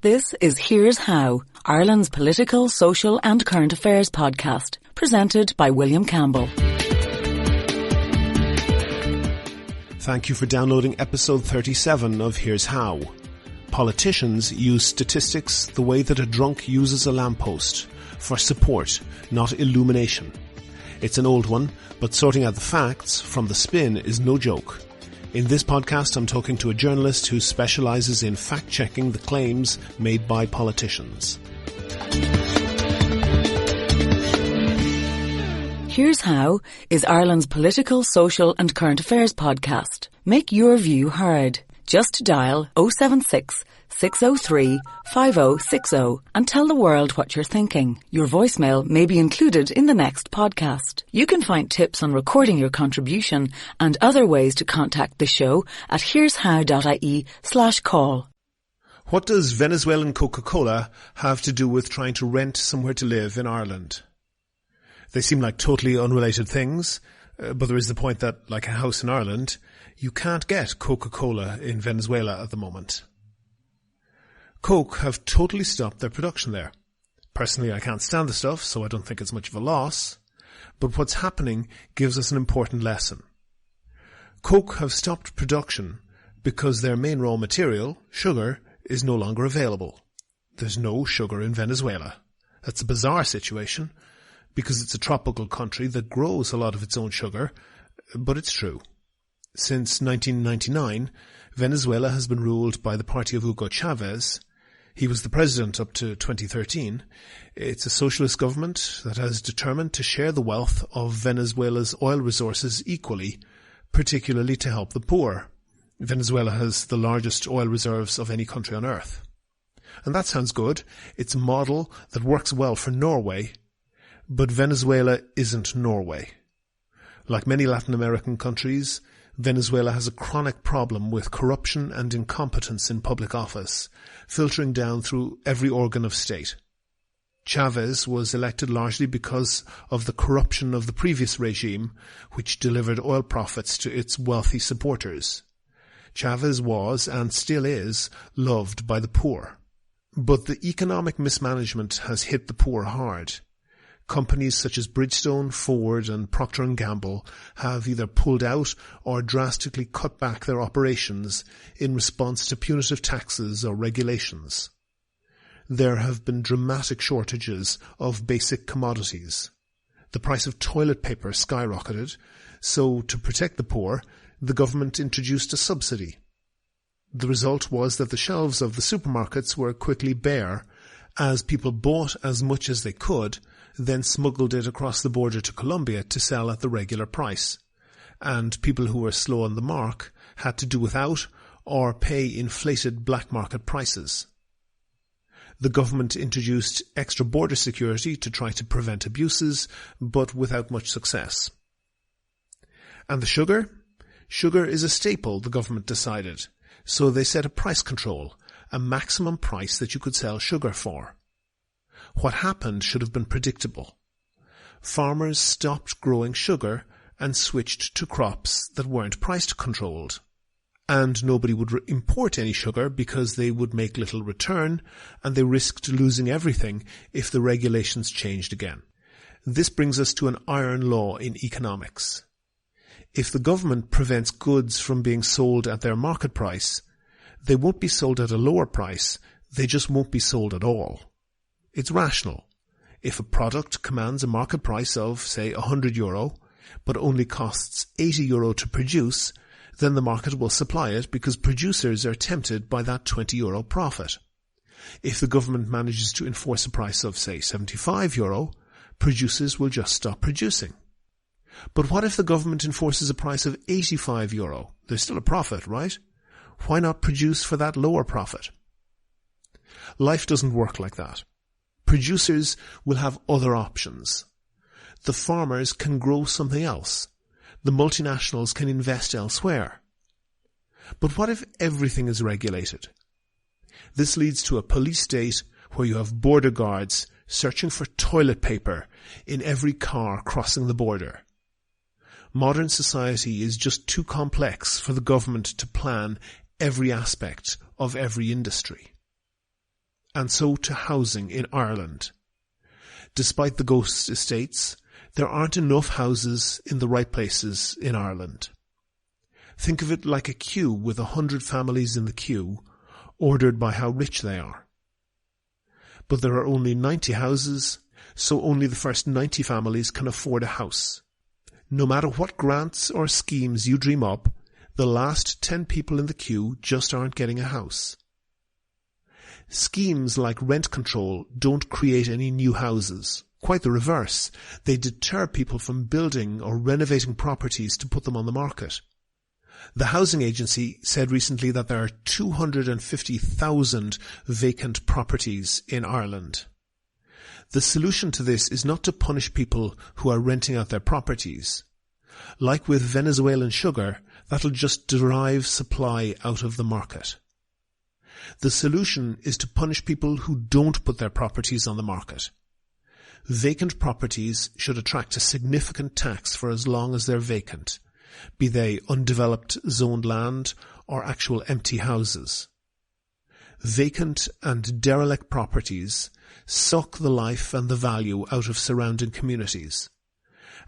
This is Here's How, Ireland's political, social and current affairs podcast, presented by William Campbell. Thank you for downloading episode 37 of Here's How. Politicians use statistics the way that a drunk uses a lamppost, for support, not illumination. It's an old one, but sorting out the facts from the spin is no joke. In this podcast, I'm talking to a journalist who specialises in fact-checking the claims made by politicians. Here's How is Ireland's political, social and current affairs podcast. Make your view heard. Just dial 076 603 5060 and tell the world what you're thinking. Your voicemail may be included in the next podcast. You can find tips on recording your contribution and other ways to contact the show at here'show.ie/call. What does Venezuelan Coca Cola have to do with trying to rent somewhere to live in Ireland? They seem like totally unrelated things, but there is the point that, like a house in Ireland, you can't get Coca Cola in Venezuela at the moment. Coke have totally stopped their production there. Personally, I can't stand the stuff, so I don't think it's much of a loss. But what's happening gives us an important lesson. Coke have stopped production because their main raw material, sugar, is no longer available. There's no sugar in Venezuela. That's a bizarre situation, because it's a tropical country that grows a lot of its own sugar, but it's true. Since 1999, Venezuela has been ruled by the party of Hugo Chavez. He was the president up to 2013. It's a socialist government that has determined to share the wealth of Venezuela's oil resources equally, particularly to help the poor. Venezuela has the largest oil reserves of any country on earth. And that sounds good. It's a model that works well for Norway, but Venezuela isn't Norway. Like many Latin American countries, Venezuela has a chronic problem with corruption and incompetence in public office, filtering down through every organ of state. Chavez was elected largely because of the corruption of the previous regime, which delivered oil profits to its wealthy supporters. Chavez was, and still is, loved by the poor. But the economic mismanagement has hit the poor hard. Companies such as Bridgestone, Ford and Procter & Gamble have either pulled out or drastically cut back their operations in response to punitive taxes or regulations. There have been dramatic shortages of basic commodities. The price of toilet paper skyrocketed, so to protect the poor, the government introduced a subsidy. The result was that the shelves of the supermarkets were quickly bare, as people bought as much as they could, then smuggled it across the border to Colombia to sell at the regular price. And people who were slow on the mark had to do without or pay inflated black market prices. The government introduced extra border security to try to prevent abuses, but without much success. And the sugar? Sugar is a staple, the government decided. So they set a price control, a maximum price that you could sell sugar for. What happened should have been predictable. Farmers stopped growing sugar and switched to crops that weren't price controlled. And nobody would import any sugar because they would make little return, and they risked losing everything if the regulations changed again. This brings us to an iron law in economics. If the government prevents goods from being sold at their market price, they won't be sold at a lower price, they just won't be sold at all. It's rational. If a product commands a market price of, say, €100, but only costs €80 to produce, then the market will supply it because producers are tempted by that €20 profit. If the government manages to enforce a price of, say, €75, producers will just stop producing. But what if the government enforces a price of €85? There's still a profit, right? Why not produce for that lower profit? Life doesn't work like that. Producers will have other options. The farmers can grow something else. The multinationals can invest elsewhere. But what if everything is regulated? This leads to a police state where you have border guards searching for toilet paper in every car crossing the border. Modern society is just too complex for the government to plan every aspect of every industry. and so to housing in Ireland. Despite the ghost estates, there aren't enough houses in the right places in Ireland. Think of it like a queue with 100 families in the queue, ordered by how rich they are. But there are only 90 houses, so only the first 90 families can afford a house. No matter what grants or schemes you dream up, the last 10 people in the queue just aren't getting a house. Schemes like rent control don't create any new houses. Quite the reverse. They deter people from building or renovating properties to put them on the market. The housing agency said recently that there are 250,000 vacant properties in Ireland. The solution to this is not to punish people who are renting out their properties. Like with Venezuelan sugar, that'll just derive supply out of the market. The solution is to punish people who don't put their properties on the market. Vacant properties should attract a significant tax for as long as they're vacant, be they undeveloped zoned land or actual empty houses. Vacant and derelict properties suck the life and the value out of surrounding communities,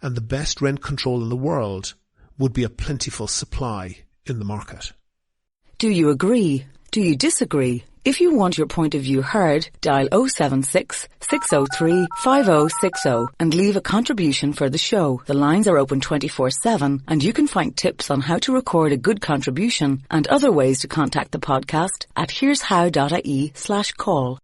and the best rent control in the world would be a plentiful supply in the market. Do you agree? Do you disagree? If you want your point of view heard, dial 076 603 5060 and leave a contribution for the show. The lines are open 24/7 and you can find tips on how to record a good contribution and other ways to contact the podcast at here'show.ie/call.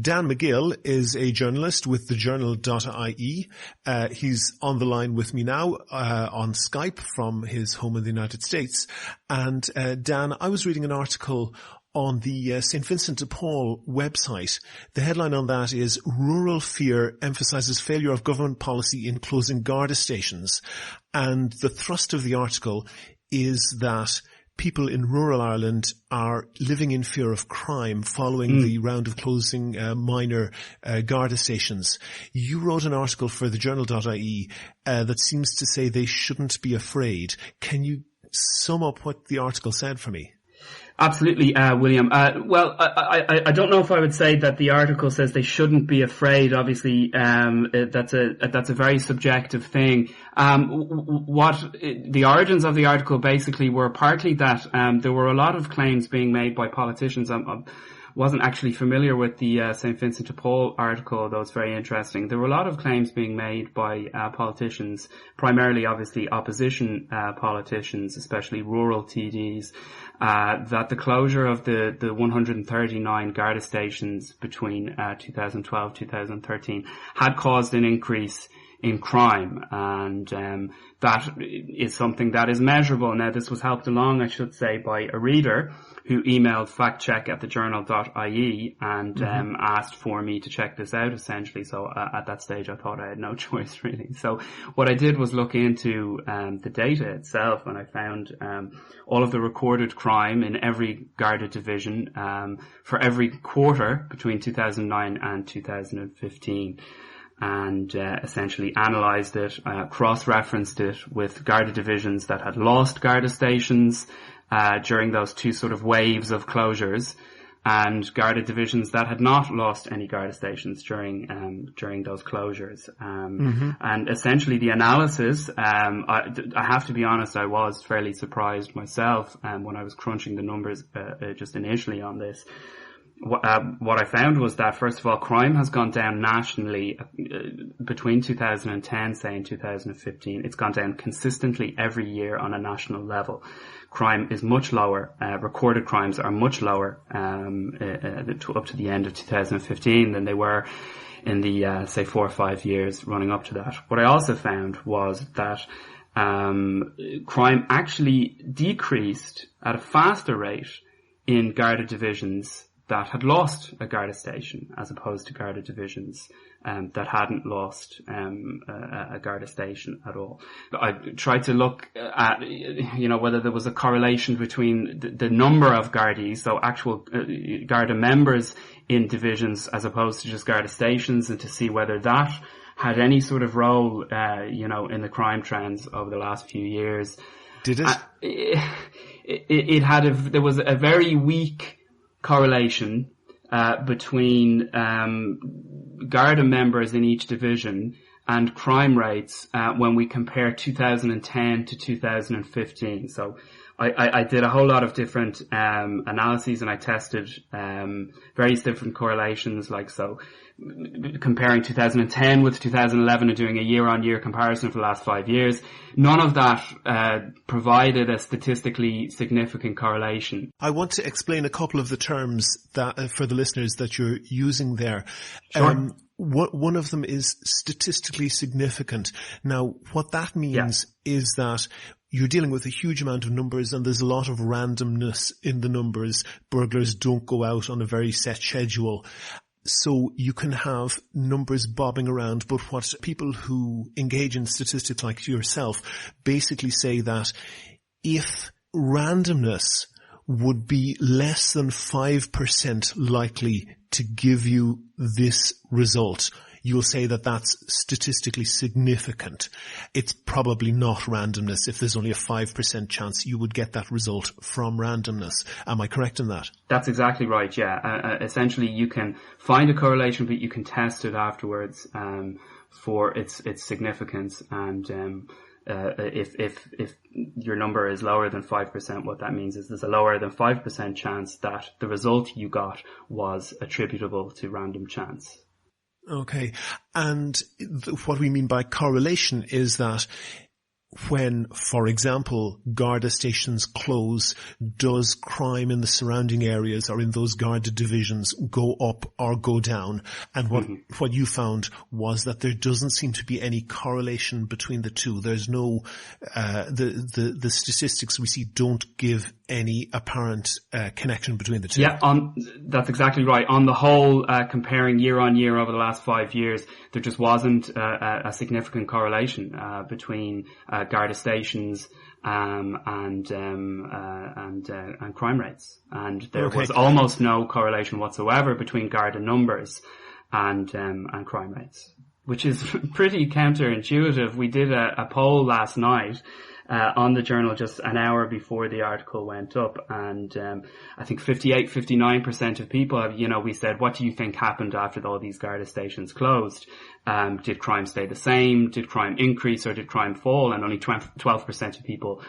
Dan McGill is a journalist with TheJournal.ie. He's on the line with me now on Skype from his home in the United States. And Dan, I was reading an article on the St. Vincent de Paul website. The headline on that is "Rural Fear Emphasizes Failure of Government Policy in Closing Garda Stations." And the thrust of the article is that people in rural Ireland are living in fear of crime following the round of closing minor Garda stations. You wrote an article for TheJournal.ie that seems to say they shouldn't be afraid. Can you sum up what the article said for me? Absolutely, William. Well, I don't know if I would say that the article says they shouldn't be afraid. Obviously, that's a very subjective thing. What the origins of the article basically were partly that there were a lot of claims being made by politicians. I wasn't actually familiar with the St. Vincent de Paul article, though it's very interesting. There were a lot of claims being made by politicians, primarily obviously opposition politicians, especially rural TDs, that the closure of the 139 Garda stations between 2012-2013 had caused an increase in crime, and that is something that is measurable. Now, this was helped along, I should say, by a reader who emailed factcheck@TheJournal.ie and asked for me to check this out, essentially. So at that stage, I thought I had no choice, really. So what I did was look into the data itself, and I found all of the recorded crime in every Garda division for every quarter between 2009 and 2015. And essentially analysed it, cross-referenced it with Garda divisions that had lost Garda stations during those two sort of waves of closures, and Garda divisions that had not lost any Garda stations during those closures. And essentially the analysis, I have to be honest, I was fairly surprised myself when I was crunching the numbers just initially on this. What I found was that, first of all, crime has gone down nationally between 2010, say, and 2015. It's gone down consistently every year on a national level. Crime is much lower. Recorded crimes are much lower up to the end of 2015 than they were in the, say, 4 or 5 years running up to that. What I also found was that crime actually decreased at a faster rate in Garda divisions that had lost a Garda station, as opposed to Garda divisions that hadn't lost a Garda station at all. I tried to look at, whether there was a correlation between the number of Gardaes, so actual Garda members in divisions, as opposed to just Garda stations, and to see whether that had any sort of role, in the crime trends over the last few years. Did it? There was a very weak correlation between Garda members in each division and crime rates when we compare 2010 to 2015. So I did a whole lot of different analyses, and I tested various different correlations, comparing 2010 with 2011 and doing a year-on-year comparison for the last 5 years. None of that provided a statistically significant correlation. I want to explain a couple of the terms that for the listeners that you're using there. Sure. One of them is statistically significant. Now, what that means is that you're dealing with a huge amount of numbers, and there's a lot of randomness in the numbers. Burglars don't go out on a very set schedule. So you can have numbers bobbing around, but what people who engage in statistics like yourself basically say that if randomness would be less than 5% likely to give you this result, you'll say that that's statistically significant. It's probably not randomness. If there's only a 5% chance you would get that result from randomness. Am I correct in that? That's exactly right, yeah. Essentially, you can find a correlation, but you can test it afterwards for its significance. And if your number is lower than 5%, what that means is there's a lower than 5% chance that the result you got was attributable to random chance. Okay. And what we mean by correlation is that when, for example, Garda stations close, does crime in the surrounding areas or in those Garda divisions go up or go down? And what you found was that there doesn't seem to be any correlation between the two. There's no, the statistics we see don't give any apparent connection between the two. Yeah, that's exactly right. On the whole, comparing year on year over the last 5 years, there just wasn't a significant correlation between Garda stations and crime rates, and there was almost no correlation whatsoever between Garda numbers and crime rates, which is pretty counterintuitive. We did a poll last night on the journal just an hour before the article went up, and I think 59% of people have, we said, what do you think happened after all these Garda stations closed? Did crime stay the same? Did crime increase, or did crime fall? And only 12% of people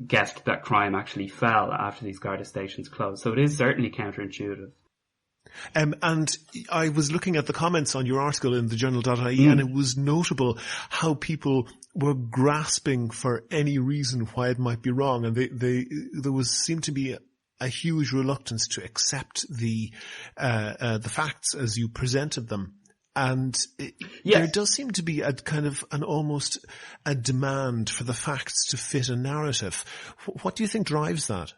guessed that crime actually fell after these Garda stations closed. So it is certainly counterintuitive. And I was looking at the comments on your article in TheJournal.ie, and it was notable how people were grasping for any reason why it might be wrong, and there seemed to be a huge reluctance to accept the facts as you presented them. And there does seem to be a kind of almost a demand for the facts to fit a narrative. What do you think drives that?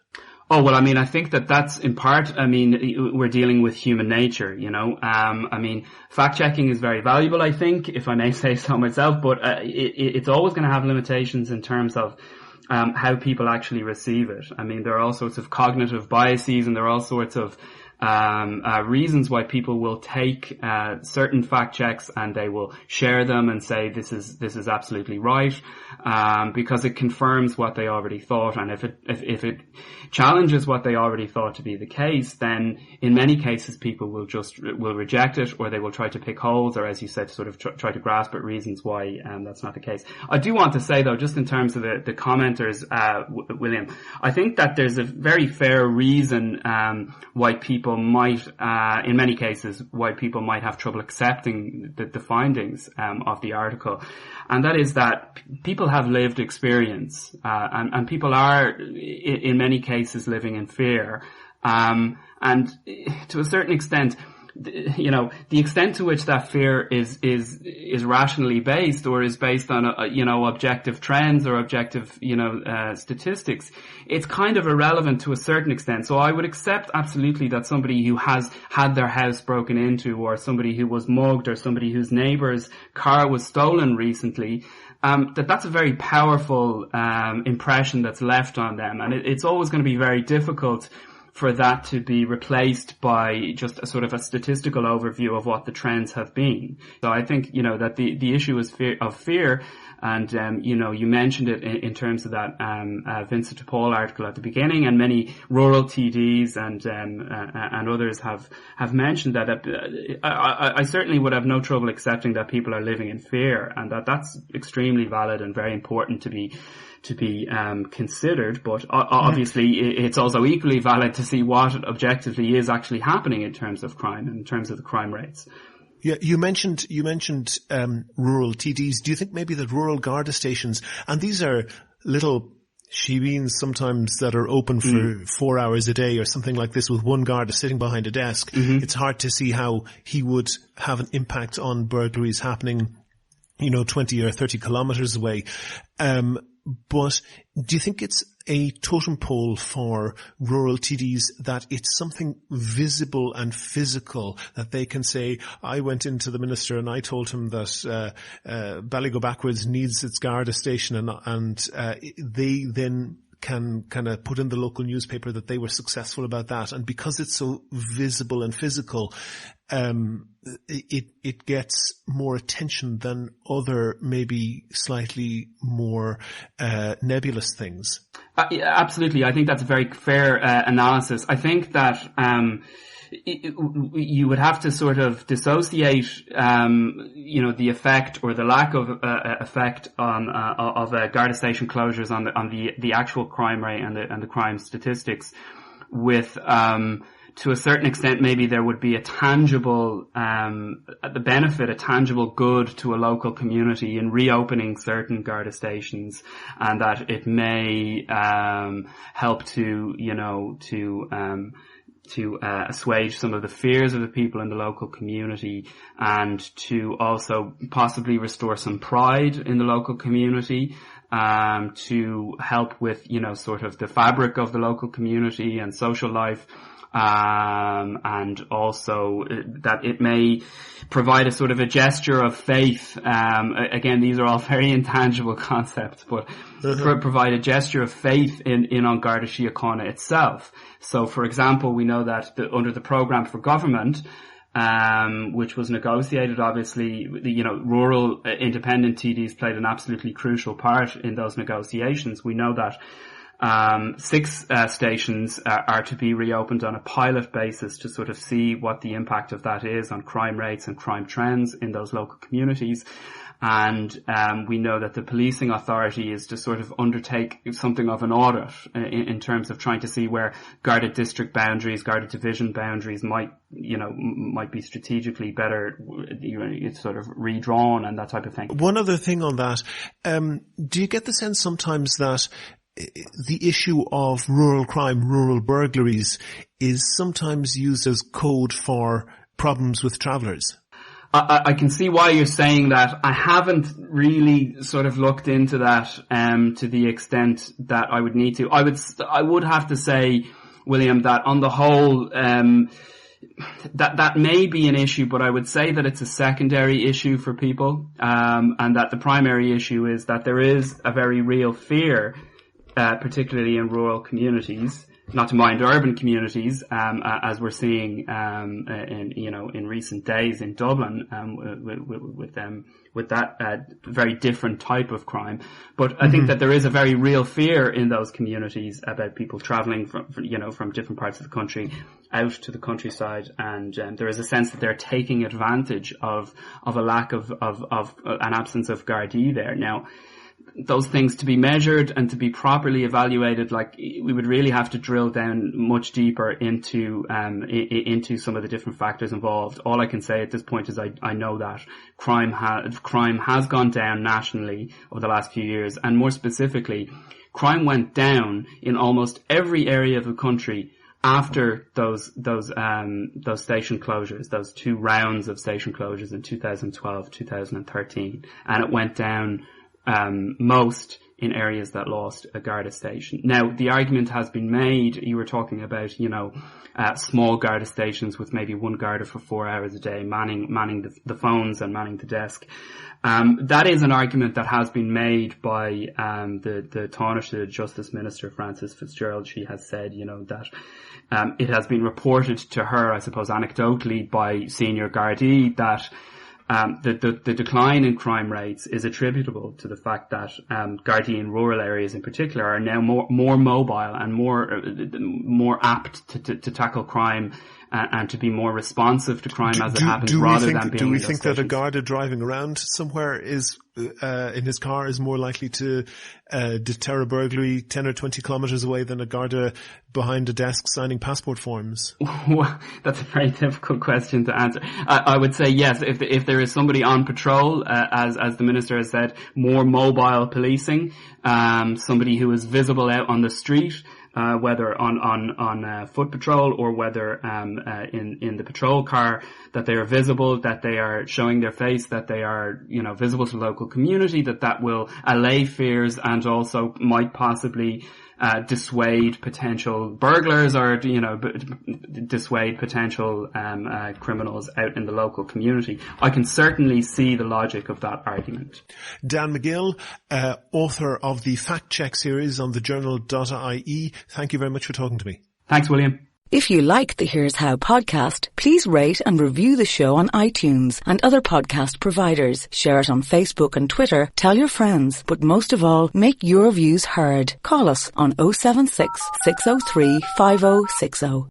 Oh, well, I think that's in part, we're dealing with human nature, fact-checking is very valuable, I think, if I may say so myself, but it's always going to have limitations in terms of how people actually receive it. There are all sorts of cognitive biases, and there are all sorts of reasons why people will take certain fact checks and they will share them and say this is absolutely right, because it confirms what they already thought. And if it challenges what they already thought to be the case, then in many cases people will reject it, or they will try to pick holes, or as you said, sort of try to grasp at reasons why that's not the case. I do want to say though, just in terms of the commenters, William, I think that there's a very fair reason why people might, in many cases, why people might have trouble accepting the findings of the article, and that is that people have lived experience, and people are in many cases living in fear, and to a certain extent, the extent to which that fear is rationally based, or is based on objective trends or objective statistics, it's kind of irrelevant to a certain extent. So I would accept absolutely that somebody who has had their house broken into, or somebody who was mugged, or somebody whose neighbour's car was stolen recently, that's a very powerful impression that's left on them, and it's always going to be very difficult for that to be replaced by just a sort of a statistical overview of what the trends have been. So I think, that the issue is fear, And, you mentioned it in terms of that, Vincent de Paul article at the beginning, and many rural TDs and others have mentioned that. I certainly would have no trouble accepting that people are living in fear, and that's extremely valid and very important to be considered, but obviously it's also equally valid to see what objectively is actually happening in terms of crime, in terms of the crime rates. Yeah, you mentioned rural TDs. Do you think maybe that rural Garda stations, and these are little shebeens sometimes that are open for 4 hours a day or something like this, with one Garda sitting behind a desk, it's hard to see how he would have an impact on burglaries happening, 20 or 30 kilometers away. But do you think it's a totem pole for rural TDs that it's something visible and physical that they can say, I went into the minister and I told him that Ballygo Backwards needs its Garda station, and they then can kind of put in the local newspaper that they were successful about that. And because it's so visible and physical, it gets more attention than other maybe slightly more nebulous things. Yeah, absolutely. I think that's a very fair analysis. I think that you would have to sort of dissociate, the effect or the lack of effect of Garda station closures on the actual crime rate and the crime statistics with, to a certain extent, maybe there would be a tangible, the benefit, a tangible good to a local community in reopening certain Garda stations, and that it may, help to assuage some of the fears of the people in the local community, and to also possibly restore some pride in the local community, to help with, sort of the fabric of the local community and social life. And also that it may provide a sort of a gesture of faith. Again, these are all very intangible concepts, but provide a gesture of faith in An Garda Síochána itself. So, for example, we know that under the Programme for Government, which was negotiated, obviously, rural independent TDs played an absolutely crucial part in those negotiations. We know that 6 stations are to be reopened on a pilot basis to sort of see what the impact of that is on crime rates and crime trends in those local communities. And we know that the policing authority is to sort of undertake something of an audit in terms of trying to see where Garda district boundaries, Garda division boundaries might be strategically better, sort of redrawn and that type of thing. One other thing on that, do you get the sense sometimes that the issue of rural crime, rural burglaries, is sometimes used as code for problems with travellers? I can see why you're saying that. I haven't really sort of looked into that to the extent that I would need to. I would have to say, William, that on the whole, that may be an issue, but I would say that it's a secondary issue for people, and that the primary issue is that there is a very real fear, particularly in rural communities, not to mind urban communities, as we're seeing in recent days in Dublin, with that very different type of crime. But I think that there is a very real fear in those communities about people travelling from different parts of the country out to the countryside, and there is a sense that they're taking advantage of a lack of an absence of Gardaí there. Now, those things to be measured and to be properly evaluated, we would really have to drill down much deeper into some of the different factors involved. All I can say at this point is I know that crime has gone down nationally over the last few years, and more specifically, crime went down in almost every area of the country after those station closures, those 2 rounds of station closures in 2012, 2013, and it went down most in areas that lost a Garda station. Now, the argument has been made, you were talking about, small Garda stations with maybe 1 Garda for 4 hours a day, manning the phones and manning the desk. That is an argument that has been made by the Taoiseach Justice Minister, Frances Fitzgerald. She has said, that it has been reported to her, I suppose anecdotally, by senior Gardaí that the decline in crime rates is attributable to the fact that Gardaí in rural areas in particular are now more mobile and more apt to tackle crime and to be more responsive to crime as it happens rather than being. Do we think that a Garda driving around somewhere is in his car is more likely to deter a burglary 10 or 20 kilometres away than a Garda behind a desk signing passport forms? Well, that's a very difficult question to answer. I would say yes, if there is somebody on patrol, as the Minister has said, more mobile policing, somebody who is visible out on the street, whether on foot patrol or whether in the patrol car, that they are visible, that they are showing their face, that they are visible to the local community, that will allay fears and also might possibly dissuade potential burglars or dissuade potential criminals out in the local community. I can certainly see the logic of that argument. Dan McGill, author of the Fact Check series on TheJournal.ie, thank you very much for talking to me. Thanks, William. If you like the Here's How podcast, please rate and review the show on iTunes and other podcast providers. Share it on Facebook and Twitter. Tell your friends. But most of all, make your views heard. Call us on 076 603 5060.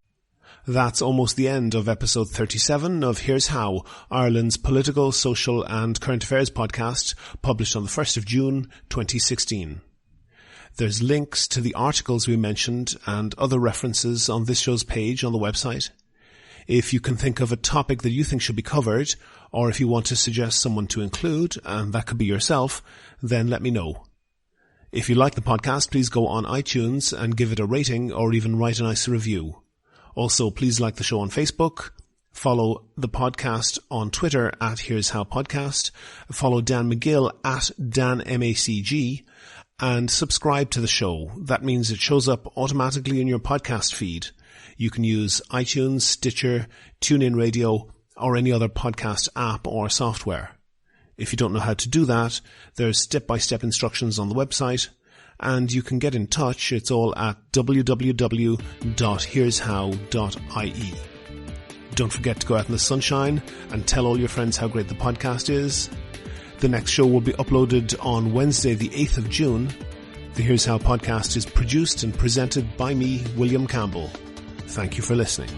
That's almost the end of episode 37 of Here's How, Ireland's political, social and current affairs podcast, published on the 1st of June 2016. There's links to the articles we mentioned and other references on this show's page on the website. If you can think of a topic that you think should be covered, or if you want to suggest someone to include, and that could be yourself, then let me know. If you like the podcast, please go on iTunes and give it a rating or even write a nice review. Also, please like the show on Facebook, follow the podcast on Twitter at Here's How Podcast, follow Dan McGill at DanMacG, and subscribe to the show. That means it shows up automatically in your podcast feed. You can use iTunes, Stitcher, TuneIn Radio, or any other podcast app or software. If you don't know how to do that, there's step-by-step instructions on the website, and you can get in touch. It's all at www.hereshow.ie. Don't forget to go out in the sunshine and tell all your friends how great the podcast is. The next show will be uploaded on Wednesday, the 8th of June. The Here's How podcast is produced and presented by me, William Campbell. Thank you for listening.